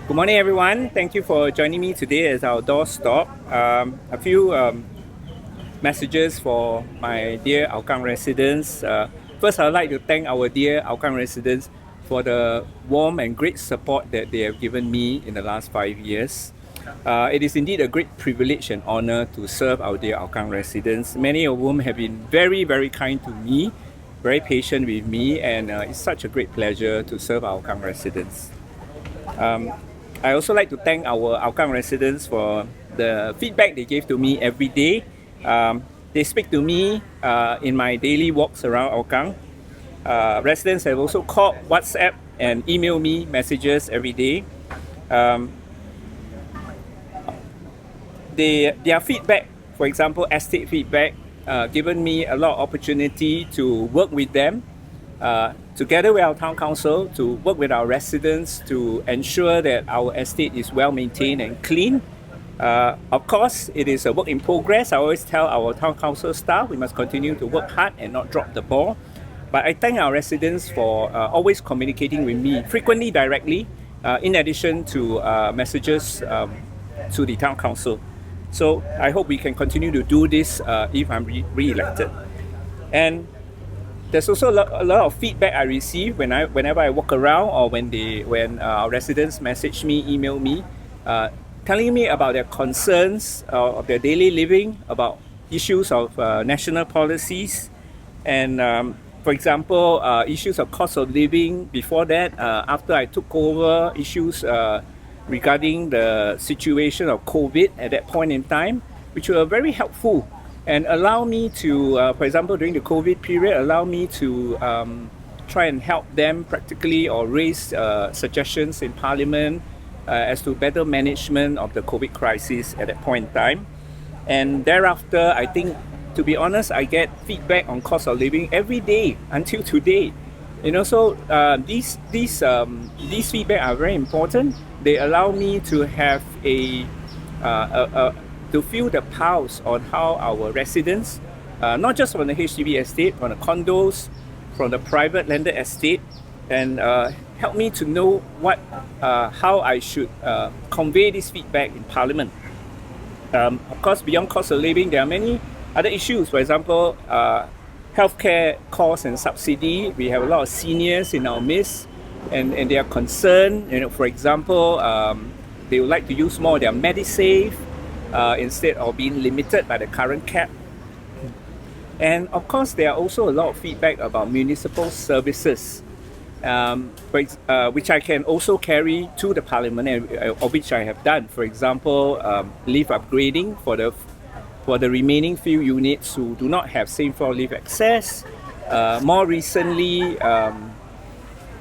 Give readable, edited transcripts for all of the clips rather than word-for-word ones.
Good morning, everyone. Thank you for joining me today as our Doorstop. A few messages for my dear Hougang residents. First, I'd like to thank our dear Hougang residents for the warm and great support that they have given me in the last 5 years. It is indeed a great privilege and honor to serve our dear Hougang residents, many of whom have been very, very kind to me, very patient with me, and it's such a great pleasure to serve our Hougang residents. I also like to thank our Hougang residents for the feedback they give to me every day. They speak to me in my daily walks around Hougang. Residents have also called, WhatsApp, and email me messages every day. Their feedback, for example, estate feedback, given me a lot of opportunity to work with them together with our town council, to work with our residents to ensure that our estate is well maintained and clean. Of course, it is a work in progress. I always tell our town council staff we must continue to work hard and not drop the ball. But I thank our residents for always communicating with me, frequently directly, in addition to messages to the town council. So I hope we can continue to do this if I'm re-elected. And there's also a lot of feedback I receive whenever I walk around, or when our residents message me, email me, telling me about their concerns of their daily living, about issues of national policies, and for example, issues of cost of living. Before that, after I took over, issues regarding the situation of COVID at that point in time, which were very helpful and allow me to, for example, during the COVID period, allow me to try and help them practically or raise suggestions in Parliament as to better management of the COVID crisis at that point in time. And thereafter, I think, to be honest, I get feedback on cost of living every day until today. So these feedback are very important. They allow me to have to feel the pulse on how our residents, not just from the HDB estate, from the condos, from the private landed estate, and help me to know how I should convey this feedback in Parliament. Of course, beyond cost of living, there are many other issues. For example, healthcare costs and subsidy. We have a lot of seniors in our midst, and they are concerned. For example, they would like to use more of their MediSave instead of being limited by the current cap. And of course, there are also a lot of feedback about municipal services, which I can also carry to the Parliament, of which I have done. For example, lift upgrading for the remaining few units who do not have same floor lift access. More recently,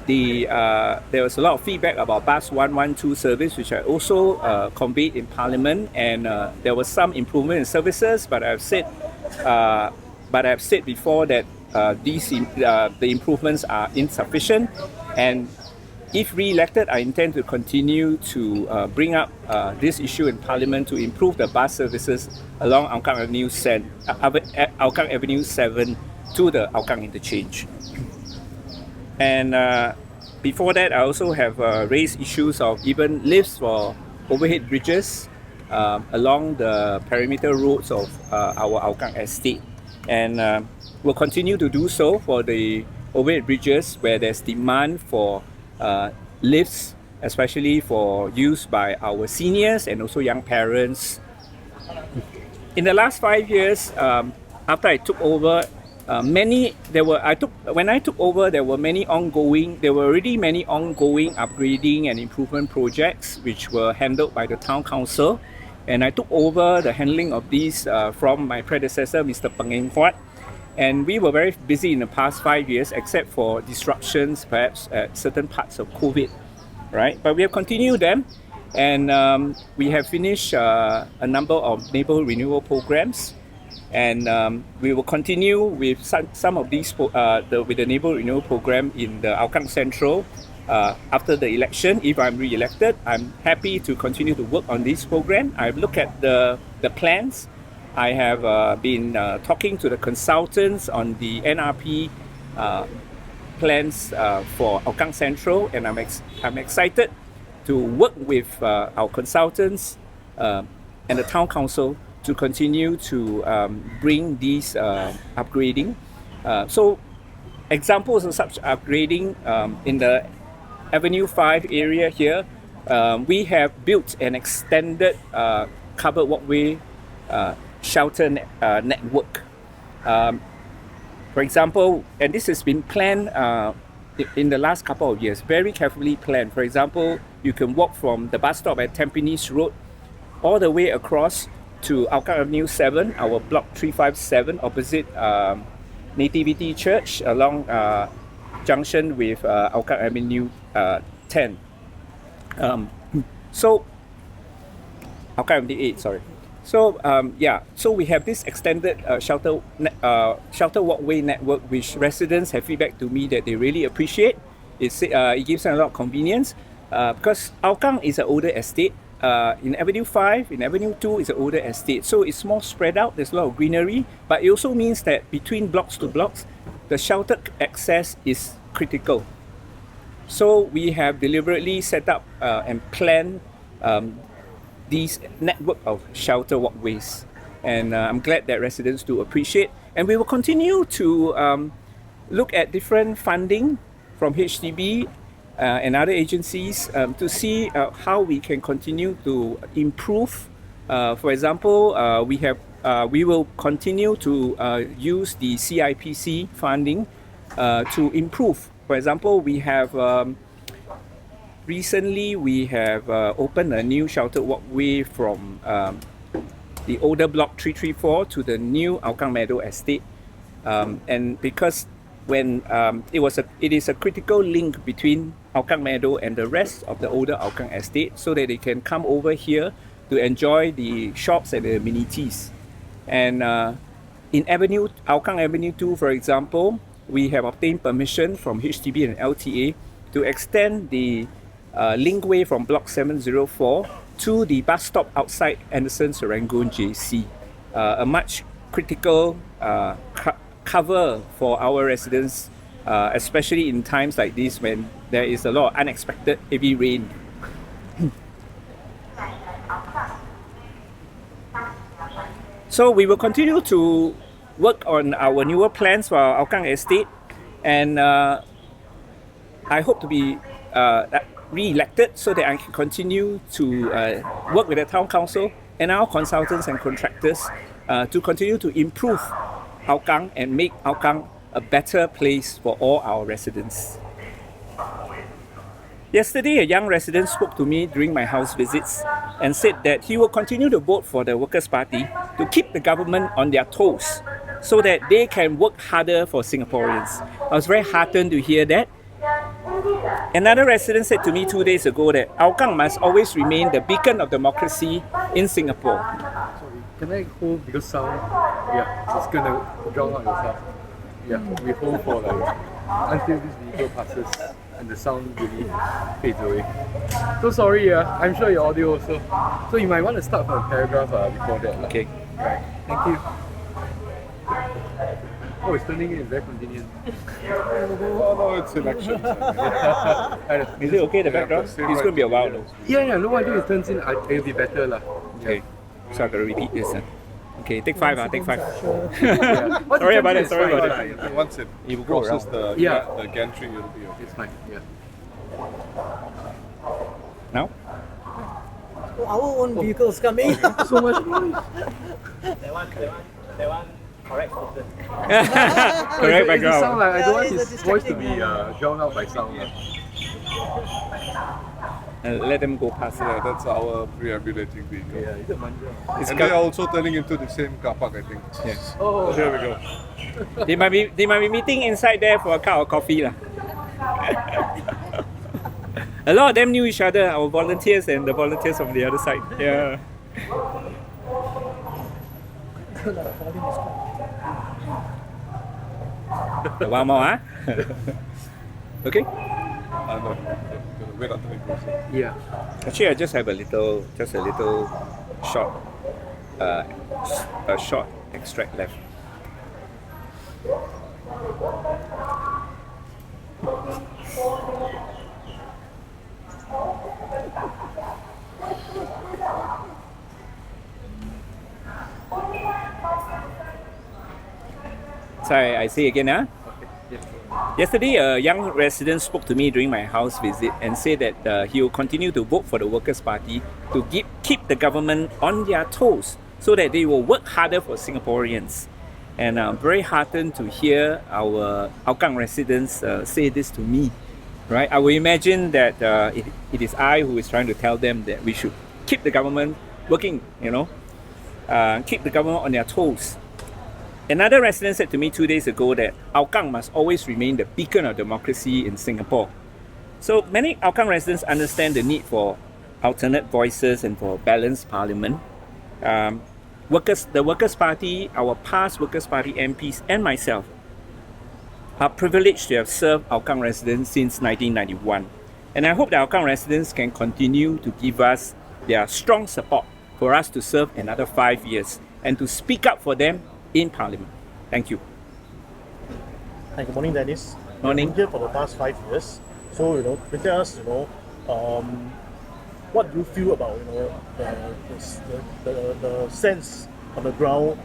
there was a lot of feedback about bus 112 service, which I also conveyed in Parliament, and there was some improvement in services. But I've said before that the improvements are insufficient, and if re-elected, I intend to continue to bring up this issue in Parliament to improve the bus services along Hougang Avenue 7 to the Hougang interchange. And before that, I also have raised issues of even lifts for overhead bridges along the perimeter roads of our Hougang estate. And we'll continue to do so for the overhead bridges where there's demand for lifts, especially for use by our seniors and also young parents. In the last 5 years, after I took over, when I took over, there were already many ongoing upgrading and improvement projects which were handled by the town council, and I took over the handling of these from my predecessor, Mr. Peng Eng Huat. And we were very busy in the past 5 years, except for disruptions perhaps at certain parts of COVID, right? But we have continued them, and we have finished a number of neighborhood renewal programs. And we will continue with some of these with the neighborhood renewal program in the Hougang Central after the election. If I'm re-elected, I'm happy to continue to work on this program. I've looked at the plans. I have been talking to the consultants on the NRP plans for Hougang Central, and I'm excited to work with our consultants and the town council to continue to bring these upgrading. So examples of such upgrading in the Avenue 5 area here, we have built an extended covered walkway shelter network. For example, and this has been planned in the last couple of years, very carefully planned. For example, you can walk from the bus stop at Tampines Road all the way across to Hougang Avenue 7, our block 357, opposite Nativity Church, along junction with Hougang Avenue 10. So, Hougang Avenue 8, sorry. So so we have this extended shelter walkway network, which residents have feedback to me that they really appreciate. It gives them a lot of convenience because Hougang is an older estate. In Avenue 5, in Avenue 2 is an older estate, so it's more spread out. There's a lot of greenery, but it also means that between blocks to blocks, the sheltered access is critical. So we have deliberately set up and planned these network of shelter walkways, and I'm glad that residents do appreciate. And we will continue to look at different funding from HDB and other agencies to see how we can continue to improve. For example, we will continue to use the CIPC funding to improve. For example, we have recently opened a new sheltered walkway from the older block 334 to the new Hougang Meadow estate, and because when it is a critical link between Hougang Meadow and the rest of the older Hougang estate, so that they can come over here to enjoy the shops and the amenities. And in Hougang Avenue 2, for example, we have obtained permission from HDB and LTA to extend the linkway from block 704 to the bus stop outside Anderson Serangoon JC, a much critical cover for our residents, especially in times like this when there is a lot of unexpected heavy rain. So we will continue to work on our newer plans for our Hougang estate, and I hope to be re-elected so that I can continue to work with the town council and our consultants and contractors to continue to improve Hougang and make Hougang a better place for all our residents. Yesterday, a young resident spoke to me during my house visits and said that he will continue to vote for the Workers' Party to keep the government on their toes so that they can work harder for Singaporeans. I was very heartened to hear that. Another resident said to me 2 days ago that Hougang must always remain the beacon of democracy in Singapore. Sorry, can I hold because sound? Yeah, it's gonna drown out yourself. Yeah, we hold for like until this vehicle passes and the sound really fades away. So sorry, I'm sure your audio also. So you might want to start from a paragraph before that. Okay. Right. Thank you. Oh, it's turning in. It's very convenient. Oh no, it's elections. Is it okay, the background? It's going to be a while though. Yeah, no, I think it turns in. It'll be better lah. Okay, so I'm going to repeat this. Okay, take 5. Take 5. Yeah. Sorry about it. Once it crosses the gantry, it'll be okay. It's fine. Yeah. Now? Our own vehicles coming. So much noise. That one. Correct. Correct background. Sound like, I don't want his voice to be drowned out by sound. And let them go past. Yeah, that's our pre-ambulating vehicle. Yeah, it's a manja. And they're also turning into the same car park, I think. Yes. Oh, There we go. They might be meeting inside there for a cup of coffee lah. A lot of them knew each other, our volunteers and the volunteers from the other side. Yeah. One more, huh? Okay. No, gonna wait until it goes. yeah. Actually, I just have a little short, a short extract left. So I say again, Okay. Yes. yesterday a young resident spoke to me during my house visit and said that he will continue to vote for the Workers' Party to keep the government on their toes so that they will work harder for Singaporeans. And I'm very heartened to hear our Hougang residents say this to me. Right? I will imagine that it is I who is trying to tell them that we should keep the government working, keep the government on their toes. Another resident said to me 2 days ago that Hougang must always remain the beacon of democracy in Singapore. So many Hougang residents understand the need for alternate voices and for balanced parliament. The Workers' Party, our past Workers' Party MPs and myself are privileged to have served Hougang residents since 1991. And I hope that Hougang residents can continue to give us their strong support for us to serve another 5 years and to speak up for them in Parliament. Thank you. Hi, good morning, Dennis. Morning. I've been here for the past 5 years. So, with us, what do you feel about, the sense on the ground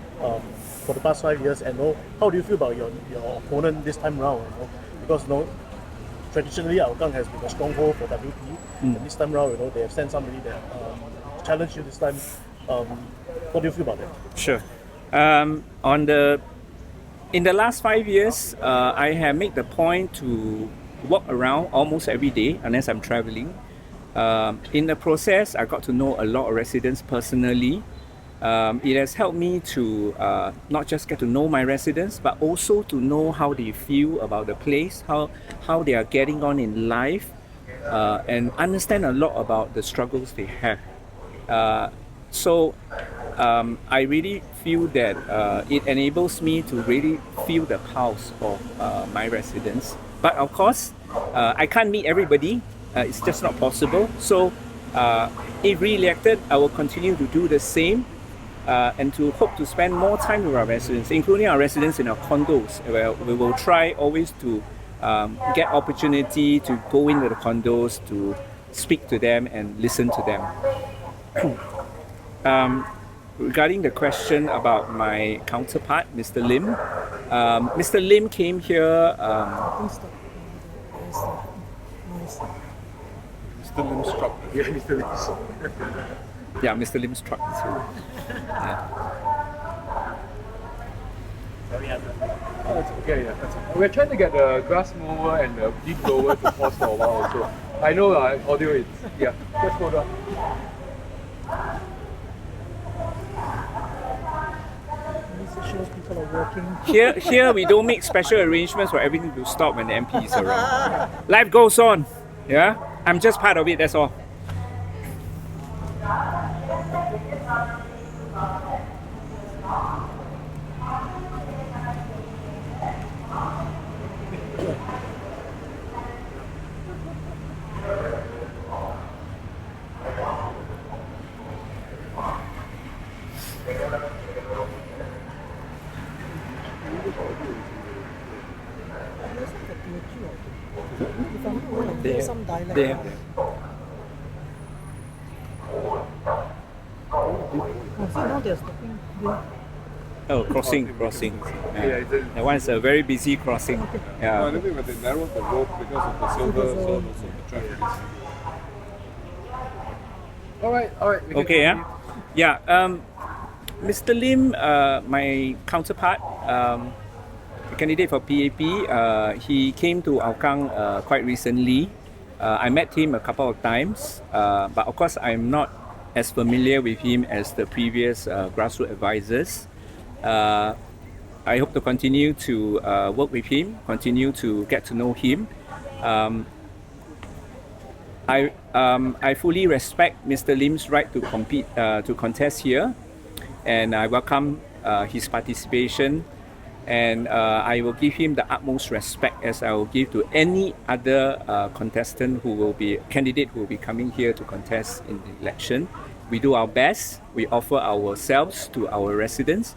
for the past 5 years, and how do you feel about your opponent this time round? Because traditionally Hougang has been a stronghold for WP, and this time round, they have sent somebody that challenged you this time. What do you feel about that? Sure. In the last 5 years, I have made the point to walk around almost every day unless I'm traveling. In the process, I got to know a lot of residents personally. It has helped me to not just get to know my residents, but also to know how they feel about the place, how they are getting on in life, and understand a lot about the struggles they have. So I really feel that it enables me to really feel the pulse of my residents. But of course, I can't meet everybody. It's just not possible. So if re-elected, I will continue to do the same and to hope to spend more time with our residents, including our residents in our condos, where we will try always to get opportunity to go into the condos, to speak to them and listen to them. Regarding the question about my counterpart, Mr. Lim, Mr. Lim came here. Mr. Lim struck. Yeah, Mr. Lee. Yeah, Mr. Lim struck. So, Oh, it's okay, yeah. We're trying to get the grass mower and the leaf blower to pause for a while also. I know audio is, yeah, just hold on. It shows people are working. Here we don't make special arrangements for everything to stop when the MP is around. Life goes on. Yeah, I'm just part of it. That's all. There's some dialect. There. Oh, see, now they're stopping. Oh, crossing. Yeah, it's a- That one is a very busy crossing. No, I Yeah. don't think when they narrowed the road because of the silver zone, also the traffic is. All right. We can Okay. continue. Yeah. Mr. Lim, my counterpart, the candidate for PAP, he came to Hougang quite recently. I met him a couple of times, but of course I'm not as familiar with him as the previous grassroots advisors. I hope to continue to work with him, continue to get to know him. I fully respect Mr. Lim's right to compete, to contest here, and I welcome his participation. And I will give him the utmost respect as I will give to any other candidate who will be coming here to contest in the election. We do our best, we offer ourselves to our residents,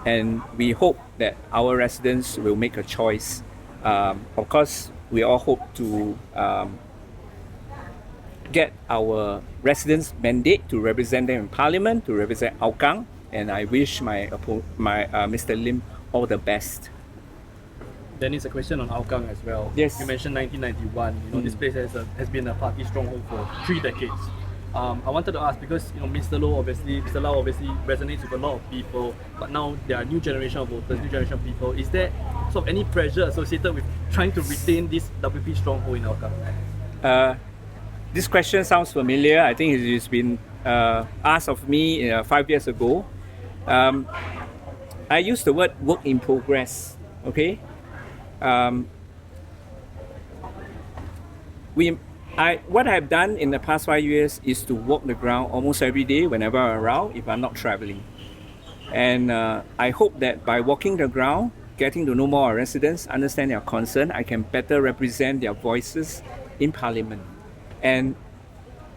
and we hope that our residents will make a choice. Of course, we all hope to get our residents' mandate to represent them in Parliament, to represent Hougang, and I wish my Mr. Lim all the best. Then it's a question on Hougang as well. Yes. You mentioned 1991. This place has been a party stronghold for 3 decades. I wanted to ask because Mr. Lau obviously resonates with a lot of people, but now there are new generation of voters, new generation of people. Is there sort of any pressure associated with trying to retain this WP stronghold in Hougang? This question sounds familiar. I think it's been asked of me 5 years ago. I use the word work in progress. Okay. What I've done in the past 5 years is to walk the ground almost every day whenever I'm around if I'm not traveling. And I hope that by walking the ground, getting to know more our residents, understand their concern, I can better represent their voices in Parliament. And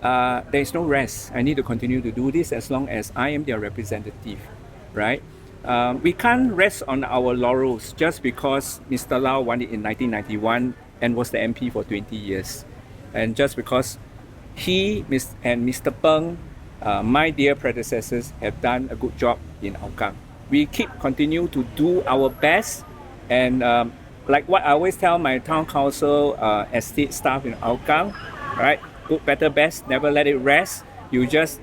there is no rest. I need to continue to do this as long as I am their representative, right? We can't rest on our laurels just because Mr. Lau won it in 1991 and was the MP for 20 years. And just because he and Mr. Peng, my dear predecessors, have done a good job in Hougang. We continue to do our best, and like what I always tell my town council estate staff in Hougang, right? Good, better, best, never let it rest. You just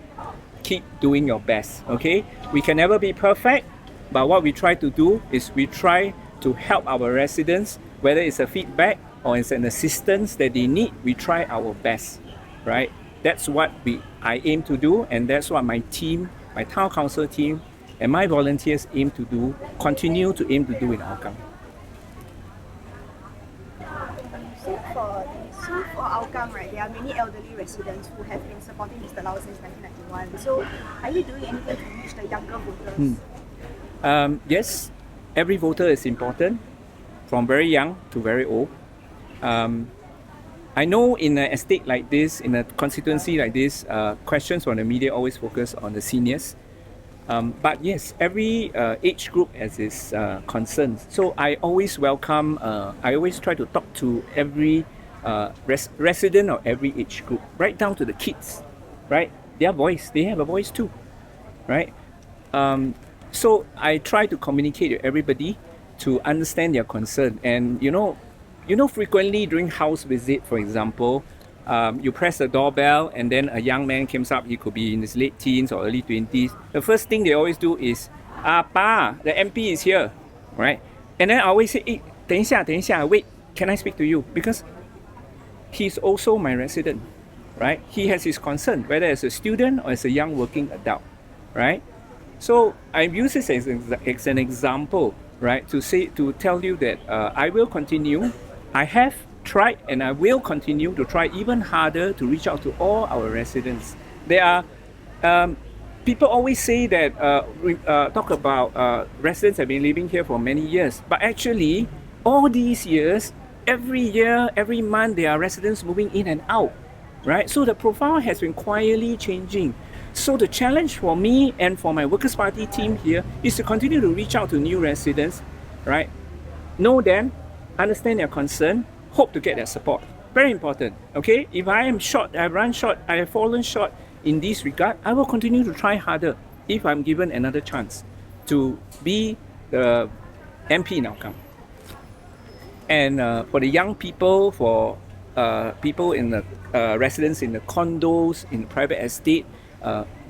keep doing your best, okay? We can never be perfect, but what we try to do is we try to help our residents, whether it's a feedback or it's an assistance that they need, we try our best, right? That's what I aim to do, and that's what my team, my town council team, and my volunteers continue to aim to do in Hougang. So for Hougang, right, there are many elderly residents who have been supporting Mr. Lau since 1991. So are you doing anything to reach the younger voters? Yes, every voter is important, from very young to very old. I know in an estate like this, in a constituency like this, questions from the media always focus on the seniors. But yes, every age group has its concerns. So I always welcome, I always try to talk to every resident of every age group, right down to the kids, right? Their voice, they have a voice too, right? So I try to communicate with everybody to understand their concern. And frequently during house visit, for example, you press the doorbell and then a young man comes up. He could be in his late teens or early 20s. The first thing they always do is, Pa, the MP is here, right? And then I always say, 等一下, wait, can I speak to you? Because he's also my resident, right? He has his concern, whether as a student or as a young working adult, right? So I use this as an example, right? To tell you that I will continue. I have tried and I will continue to try even harder to reach out to all our residents. There are people always say that talk about residents have been living here for many years, but actually all these years, every year, every month, there are residents moving in and out, right? So the profile has been quietly changing. So the challenge for me and for my Workers' Party team here is to continue to reach out to new residents, right? Know them, understand their concern, hope to get their support. Very important, okay? If I am short, I have run short, I have fallen short in this regard, I will continue to try harder if I'm given another chance to be the MP in Hougang. And for the young people, for people in the residents in the condos, in the private estate,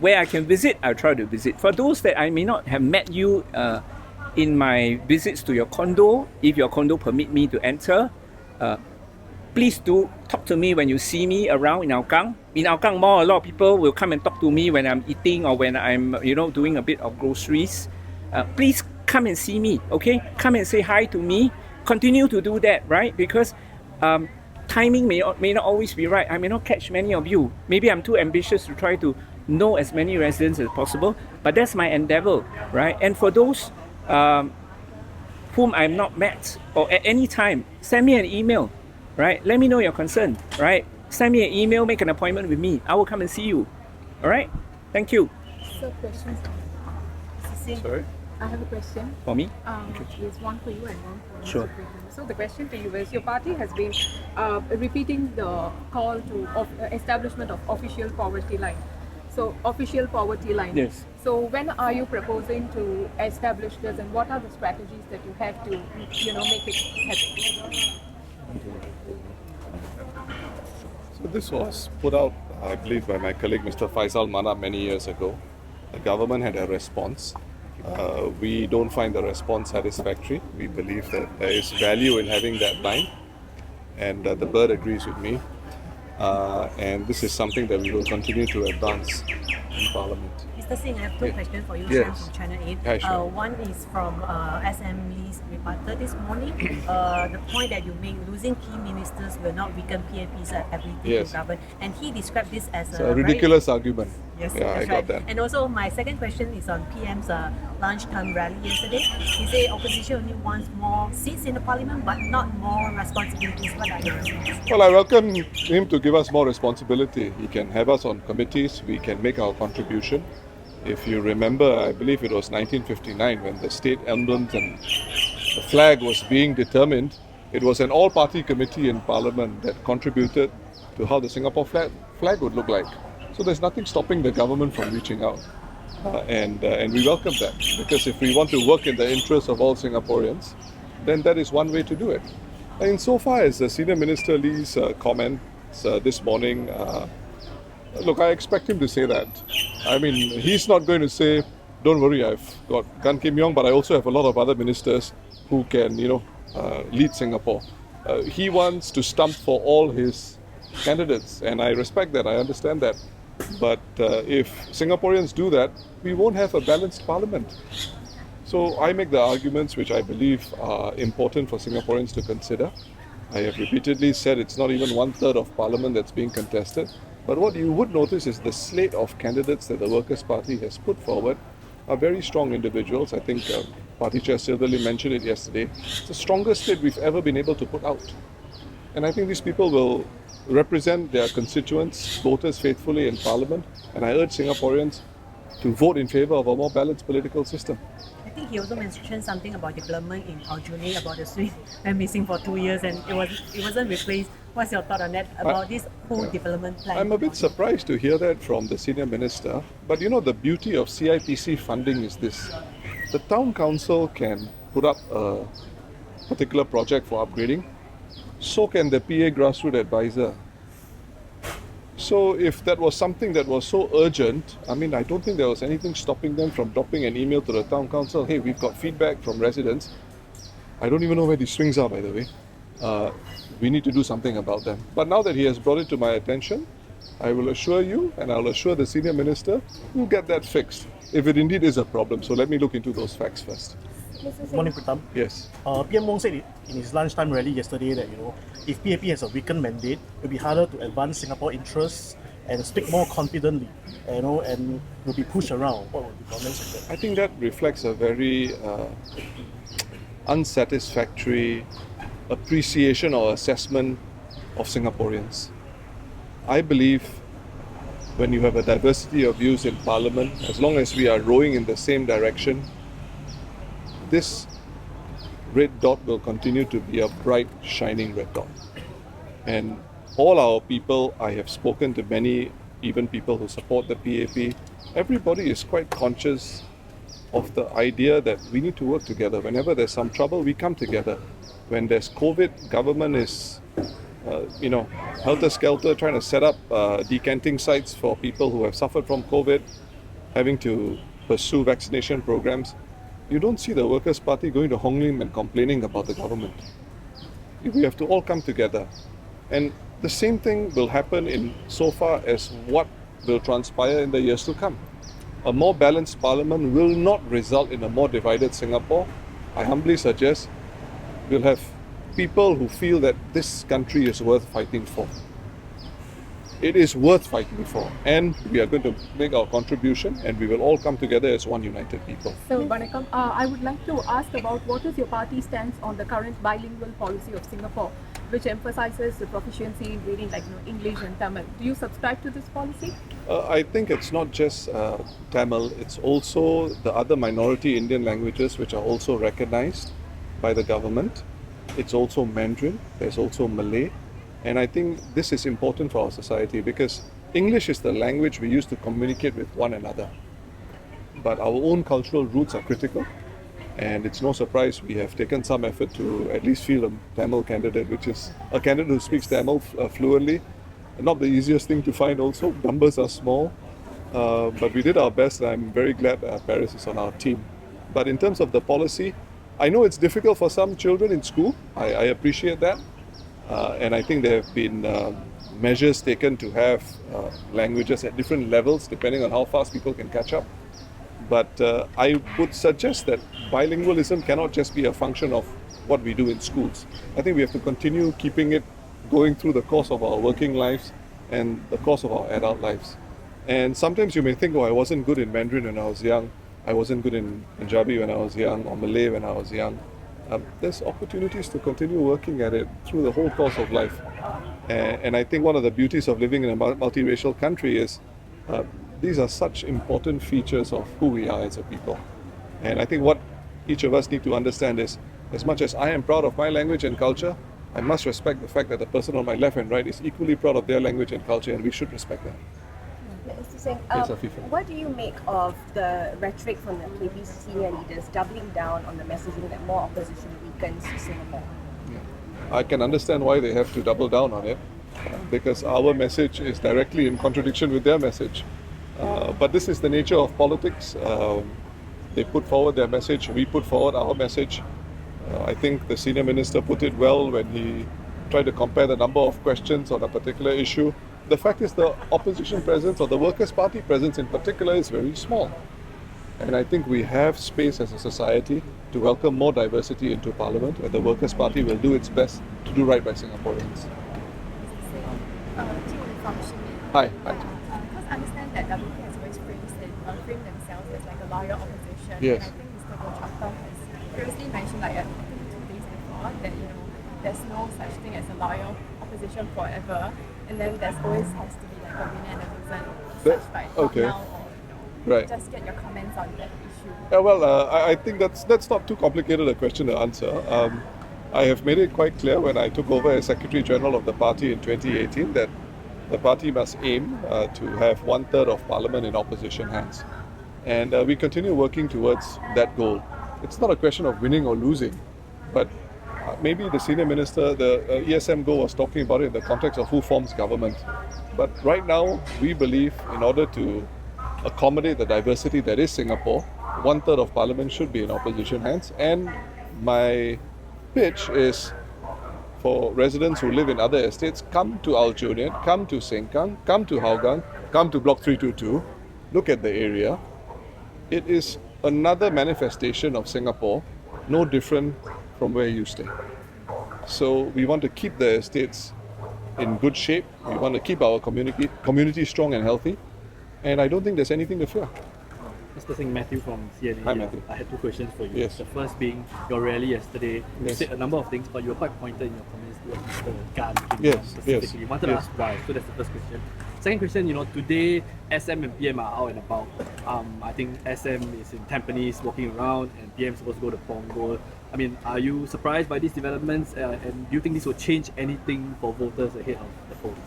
where I can visit, I'll try to visit. For those that I may not have met you in my visits to your condo, if your condo permit me to enter, please do talk to me when you see me around in Hougang. In Hougang Mall, a lot of people will come and talk to me when I'm eating or when I'm, doing a bit of groceries. Please come and see me, okay? Come and say hi to me. Continue to do that, right? Because timing may not always be right. I may not catch many of you. Maybe I'm too ambitious to try to know as many residents as possible, but that's my endeavor, right? And for those whom I'm not met or at any time, send me an email, right? Let me know your concern, right? Send me an email, make an appointment with me. I will come and see you, all right? Thank you. So questions. Sorry? I have a question. For me? There's one for you and one for Sure. Mr. Pritam. So the question to you is, your party has been repeating the call to establishment of official poverty line. So official poverty line. Yes. So when are you proposing to establish this, and what are the strategies that you have to, make it happen? So this was put out, I believe, by my colleague Mr. Faisal Manab many years ago. The government had a response. We don't find the response satisfactory. We believe that there is value in having that line, and the bird agrees with me. And this is something that we will continue to advance in Parliament. Mr. Singh, I have two questions for you, Yes. Sam from Channel 8. Yeah, sure. One is from SM Lee's reporter this morning. The point that you make, losing key ministers will not weaken PAP's ability Yes. to govern. And he described this as It's a ridiculous argument. Yes, Yeah, I that's got right. that. And also, my second question is on PM's lunchtime rally yesterday. He said opposition only wants more seats in the parliament, but not more responsibilities. What are your responses? Well, I welcome him to give us more responsibility. He can have us on committees, we can make our contribution. If you remember, I believe it was 1959 when the state emblems and the flag was being determined. It was an all-party committee in Parliament that contributed to how the Singapore flag would look like. So there's nothing stopping the government from reaching out. And we welcome that, because if we want to work in the interests of all Singaporeans, then that is one way to do it. And insofar as Senior Minister Lee's comments this morning, look, I expect him to say that. I mean, he's not going to say, don't worry, I've got Gan Kim Yong, but I also have a lot of other ministers who can, lead Singapore. He wants to stump for all his candidates, and I respect that, I understand that. But if Singaporeans do that, we won't have a balanced parliament. So I make the arguments which I believe are important for Singaporeans to consider. I have repeatedly said it's not even 1/3 of parliament that's being contested. But what you would notice is the slate of candidates that the Workers' Party has put forward are very strong individuals. I think Party Chair Sylvia Lim mentioned it yesterday. It's the strongest slate we've ever been able to put out. And I think these people will represent their constituents, voters faithfully in Parliament. And I urge Singaporeans to vote in favour of a more balanced political system. I think he also mentioned something about development in Aljunied, about the street went missing for 2 years and it wasn't replaced. What's your thought on that, about this whole development plan? I'm a bit surprised to hear that from the senior minister. But the beauty of CIPC funding is this. The town council can put up a particular project for upgrading. So can the PA grassroots advisor. So if that was something that was so urgent, I don't think there was anything stopping them from dropping an email to the town council. Hey, we've got feedback from residents. I don't even know where these swings are, by the way. We need to do something about them. But now that he has brought it to my attention, I will assure you, and I'll assure the senior minister, we'll get that fixed, if it indeed is a problem. So let me look into those facts first. Morning, Pritam. Yes. PM Wong said in his lunchtime rally yesterday that if PAP has a weakened mandate, it will be harder to advance Singapore interests and speak more confidently, and will be pushed around. What would be comments on that? I think that reflects a very unsatisfactory appreciation or assessment of Singaporeans. I believe when you have a diversity of views in Parliament, as long as we are rowing in the same direction, this red dot will continue to be a bright, shining red dot. And all our people, I have spoken to many, even people who support the PAP, everybody is quite conscious of the idea that we need to work together. Whenever there's some trouble, we come together. When there's COVID, government is, helter-skelter, trying to set up decanting sites for people who have suffered from COVID, having to pursue vaccination programs. You don't see the Workers' Party going to Hong Lim and complaining about the government. We have to all come together. And the same thing will happen in so far as what will transpire in the years to come. A more balanced parliament will not result in a more divided Singapore. I humbly suggest we'll have people who feel that this country is worth fighting for. It is worth fighting for, and we are going to make our contribution, and we will all come together as one united people. So, Vanakkam, I would like to ask about what is your party stance on the current bilingual policy of Singapore, which emphasizes the proficiency in reading like English and Tamil. Do you subscribe to this policy? I think it's not just Tamil, it's also the other minority Indian languages which are also recognized by the government. It's also Mandarin, there's also Malay. And I think this is important for our society because English is the language we use to communicate with one another. but our own cultural roots are critical. And it's no surprise we have taken some effort to at least field a Tamil candidate, which is a candidate who speaks Tamil fluently. Not the easiest thing to find also. Numbers are small, but we did our best, and I'm very glad Paris is on our team. But in terms of the policy, I know it's difficult for some children in school. I appreciate that. And I think there have been measures taken to have languages at different levels depending on how fast people can catch up. But I would suggest that bilingualism cannot just be a function of what we do in schools. I think we have to continue keeping it going through the course of our working lives and the course of our adult lives. And sometimes you may think, oh, I wasn't good in Mandarin when I was young, I wasn't good in Punjabi when I was young, or Malay when I was young. There's opportunities to continue working at it through the whole course of life. And I think one of the beauties of living in a multiracial country is these are such important features of who we are as a people. And I think what each of us need to understand is, as much as I am proud of my language and culture, I must respect the fact that the person on my left and right is equally proud of their language and culture, and we should respect that. Mr. Singh, Yes, Afifah. what do you make of the rhetoric from the KP's senior leaders doubling down on the messaging that more opposition weakens Singapore? I can understand why they have to double down on it, because our message is directly in contradiction with their message. But this is the nature of politics. They put forward their message, we put forward our message. I think the senior minister put it well when he tried to compare the number of questions on a particular issue. The fact is the opposition presence, or the Workers' Party presence in particular, is very small. And I think we have space as a society to welcome more diversity into Parliament, and the Workers' Party will do its best to do right by Singaporeans. Hi. Because I understand that WP has always framed themselves as like a loyal opposition. Yes. And I think Mr. Doorstop has previously mentioned, like I think 2 days before, that there's no such thing as a loyal opposition forever, and then there's always has to be like a win and a loser, such like okay. now or Right. just get your comments on that issue. I think that's not too complicated a question to answer. I have made it quite clear when I took over as Secretary General of the party in 2018 that the party must aim to have 1/3 of Parliament in opposition hands. And we continue working towards that goal. It's not a question of winning or losing, but maybe the senior minister, the ESM Go, was talking about it in the context of who forms government. But right now, we believe in order to accommodate the diversity that is Singapore, 1/3 of Parliament should be in opposition hands. And my pitch is for residents who live in other estates, come to Aljunied, come to Sengkang, come to Hougang, come to Block 322, look at the area. It is another manifestation of Singapore, no different from where you stay. So we want to keep the estates in good shape. We want to keep our community strong and healthy. And I don't think there's anything to fear. Mr. Singh, Matthew from CNA. Hi, Matthew. I had 2 questions for you. Yes. The first being your rally yesterday. You Yes. said a number of things, but you were quite pointed in your comments towards Mr. Gan Yes, specifically. You wanted to yes. ask why. So that's the first question. Second question, today SM and PM are out and about. I think SM is in Tampines walking around, and PM is supposed to go to Punggol. I mean, are you surprised by these developments, and do you think this will change anything for voters ahead of the polls?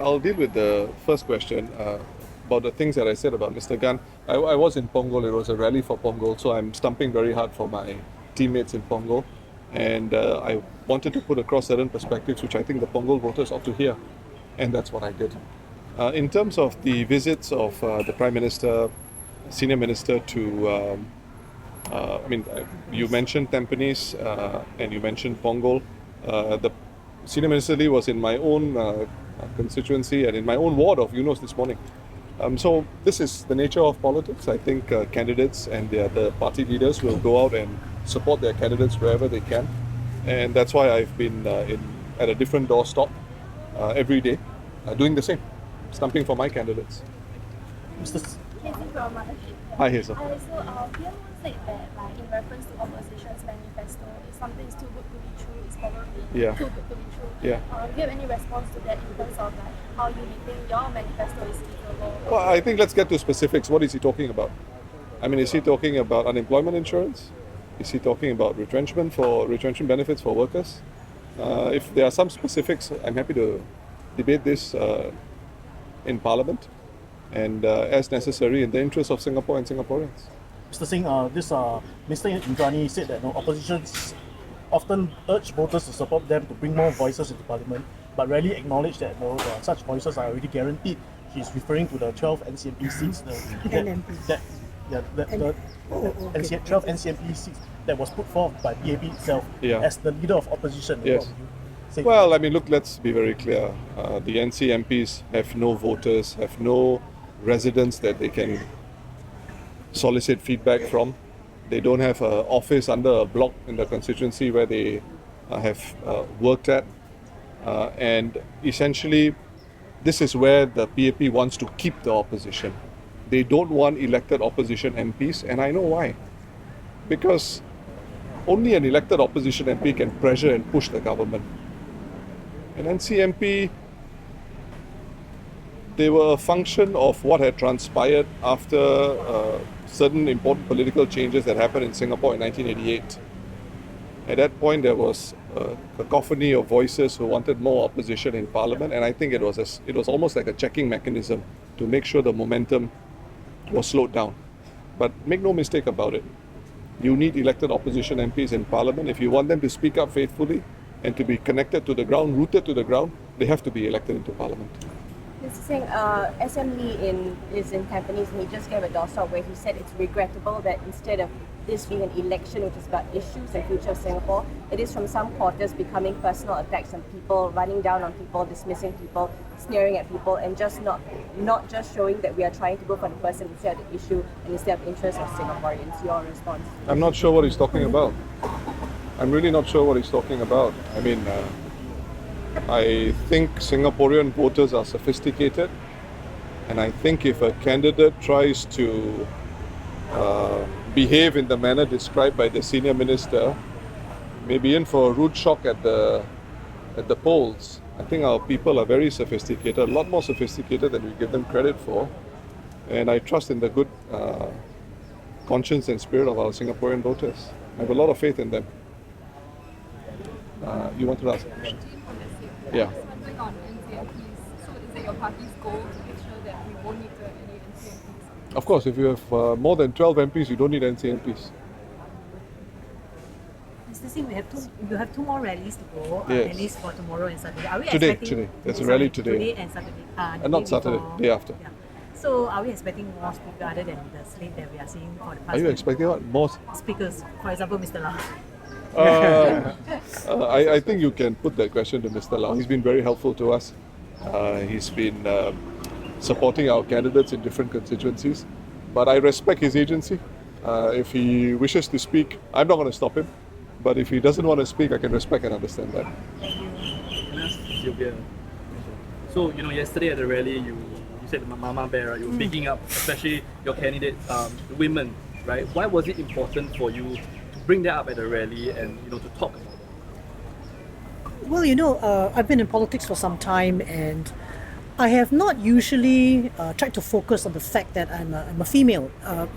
I'll deal with the first question about the things that I said about Mr. Gan. I was in Punggol, it was a rally for Punggol, so I'm stumping very hard for my teammates in Punggol. And I wanted to put across certain perspectives which I think the Punggol voters ought to hear. And that's what I did. In terms of the visits of the Prime Minister, Senior Minister to, you mentioned Tampines and you mentioned Punggol. The Senior Minister Lee was in my own constituency and in my own ward of Eunos this morning. So this is the nature of politics. I think candidates and the party leaders will go out and support their candidates wherever they can. And that's why I've been at a different doorstop every day, doing the same, stumping for my candidates. Mr. Thank you very much. Hi, Hazel. So, PM said that, in reference to opposition's manifesto, if something is too good to be true, it's probably too good to be true. Yeah. Do you have any response to that in terms of how you think your manifesto is feasible? Well, I think let's get to specifics. What is he talking about? I mean, is he talking about unemployment insurance? Is he talking about retrenchment benefits for workers? If there are some specifics, I'm happy to debate this in Parliament. and as necessary in the interest of Singapore and Singaporeans. Mr. Singh, Mr. Indrani said that oppositions often urge voters to support them to bring more voices into parliament, but rarely acknowledge that such voices are already guaranteed. He's referring to the 12 NCMP seats, the 12 NCMP seats that was put forth by BAP itself as the leader of opposition. Yes. Well, I mean, look, let's be very clear. The NCMPs have no voters, have no residents that they can solicit feedback from. They don't have an office under a block in the constituency where they have worked at. And essentially, this is where the PAP wants to keep the opposition. They don't want elected opposition MPs, and I know why. Because only an elected opposition MP can pressure and push the government. An NCMP, they were a function of what had transpired after certain important political changes that happened in Singapore in 1988. At that point, there was a cacophony of voices who wanted more opposition in Parliament, and I think it was almost like a checking mechanism to make sure the momentum was slowed down. But make no mistake about it, you need elected opposition MPs in Parliament. If you want them to speak up faithfully and to be connected to the ground, rooted to the ground, they have to be elected into Parliament. Mr. Singh, SM Lee is in Tampines, and he just gave a doorstop where he said it's regrettable that instead of this being an election which is about issues and future of Singapore, it is from some quarters becoming personal attacks on people, running down on people, dismissing people, sneering at people, and just not just showing that we are trying to go for the person instead of the issue and instead of interest of Singaporeans. Your response? I'm not sure what he's talking about. I'm really not sure what he's talking about. I mean, I think Singaporean voters are sophisticated, and I think if a candidate tries to behave in the manner described by the senior minister, may be in for a rude shock at the polls. I think our people are very sophisticated, a lot more sophisticated than we give them credit for, and I trust in the good conscience and spirit of our Singaporean voters. I have a lot of faith in them. You want to ask a question? Yeah. On NCMPs, so is it your party's goal to make sure that we won't need any NCMPs? Of course, if you have more than 12 MPs, you don't need NCMPs. Mr. Singh, you have two more rallies to go, Yes. at least for tomorrow and Saturday. Are we Today. expecting... There's a rally today. Today and Saturday. The Not day Saturday, before. day after. Yeah. So are we expecting more speakers other than the slate that we are seeing for the past Are you expecting what? More? speakers? For example, Mr. Lau. I think you can put that question to Mr. Lau. He's been very helpful to us. He's been supporting our candidates in different constituencies. But I respect his agency. If he wishes to speak, I'm not going to stop him. But if he doesn't want to speak, I can respect and understand that. Can I ask Sylvia? So, yesterday at the rally, you said Mama Bear, right? You were picking up, especially your candidates, the women, right? Why was it important for you to bring that up at the rally and to talk about it? Well, I've been in politics for some time, and I have not usually tried to focus on the fact that I'm a female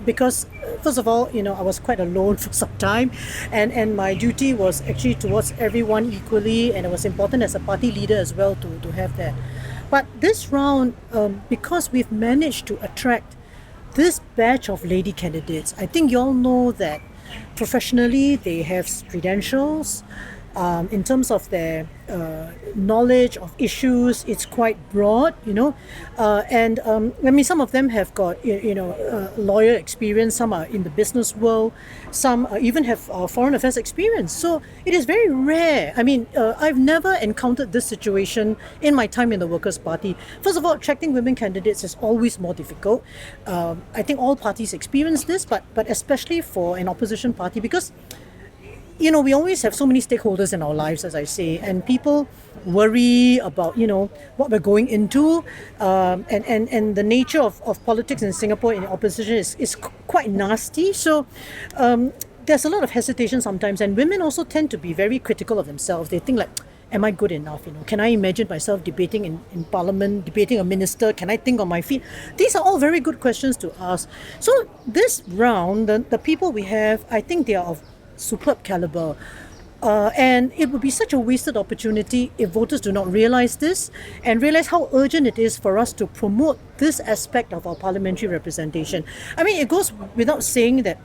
because, first of all, I was quite alone for some time, and my duty was actually towards everyone equally, and it was important as a party leader as well to have that. But this round, because we've managed to attract this batch of lady candidates, I think you all know that professionally they have credentials. In terms of their knowledge of issues, it's quite broad, and I mean, some of them have got lawyer experience, some are in the business world, some even have foreign affairs experience. So it is very rare. I mean, I've never encountered this situation in my time in the Workers' Party. First of all, attracting women candidates is always more difficult. I think all parties experience this, but especially for an opposition party, because we always have so many stakeholders in our lives, as I say, and people worry about, what we're going into, and the nature of politics in Singapore in opposition is quite nasty. So there's a lot of hesitation sometimes, and women also tend to be very critical of themselves. They think like, am I good enough? Can I imagine myself debating in Parliament, debating a minister? Can I think on my feet? These are all very good questions to ask. So this round, the people we have, I think they are of superb caliber. And it would be such a wasted opportunity if voters do not realize this and realize how urgent it is for us to promote this aspect of our parliamentary representation. I mean, it goes without saying that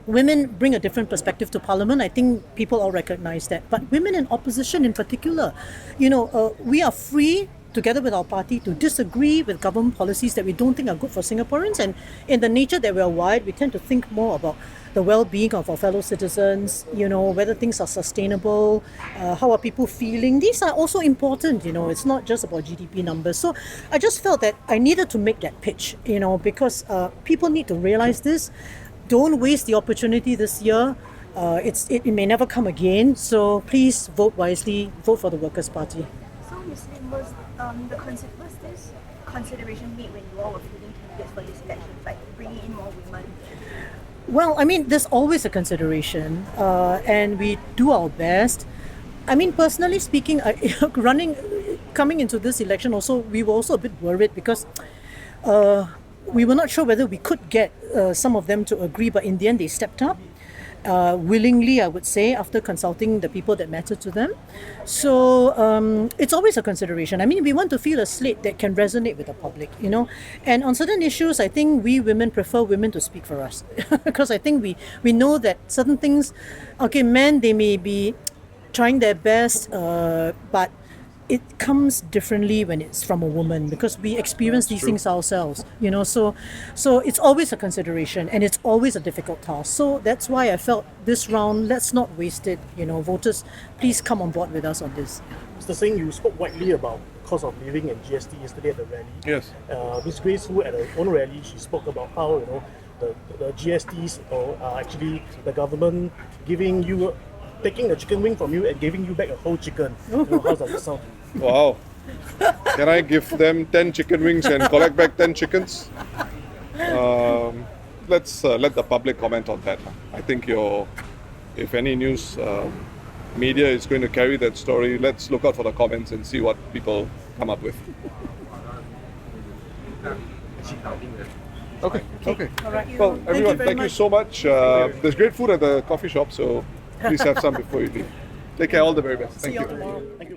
women bring a different perspective to parliament. I think people all recognize that. But women in opposition in particular, we are free, together with our party, to disagree with government policies that we don't think are good for Singaporeans. And in the nature that we are wired, we tend to think more about the well-being of our fellow citizens, whether things are sustainable, how are people feeling. These are also important, it's not just about GDP numbers. So I just felt that I needed to make that pitch, because people need to realize this. Don't waste the opportunity this year. It may never come again. So please vote wisely, vote for the Workers' Party. So, Ms. Lim, was this consideration made when you all were fielding candidates for this election, like bringing in more women? Well, I mean, there's always a consideration, and we do our best. I mean, personally speaking, coming into this election also, we were also a bit worried because we were not sure whether we could get some of them to agree, but in the end they stepped up. Willingly, I would say, after consulting the people that matter to them. So it's always a consideration. I mean, we want to feel a slate that can resonate with the public, And on certain issues, I think we women prefer women to speak for us. Because I think we know that certain things, men, they may be trying their best, but it comes differently when it's from a woman because we experience these things ourselves, so it's always a consideration and it's always a difficult task. So that's why I felt this round, let's not waste it. Voters, please come on board with us on this. Mr. Singh, you spoke widely about cost of living and GST yesterday at the rally. Yes. Ms. Grace, who at her own rally, she spoke about how the GSTs are actually the government taking a chicken wing from you and giving you back a whole chicken. How does that sound? Wow. Can I give them 10 chicken wings and collect back 10 chickens? Let's let the public comment on that. I think if any news media is going to carry that story, let's look out for the comments and see what people come up with. Okay. All right. Well, everyone, thank you so much. There's great food at the coffee shop, so please have some before you leave. Take care, all the very best. Thank See you all you. tomorrow. Thank you.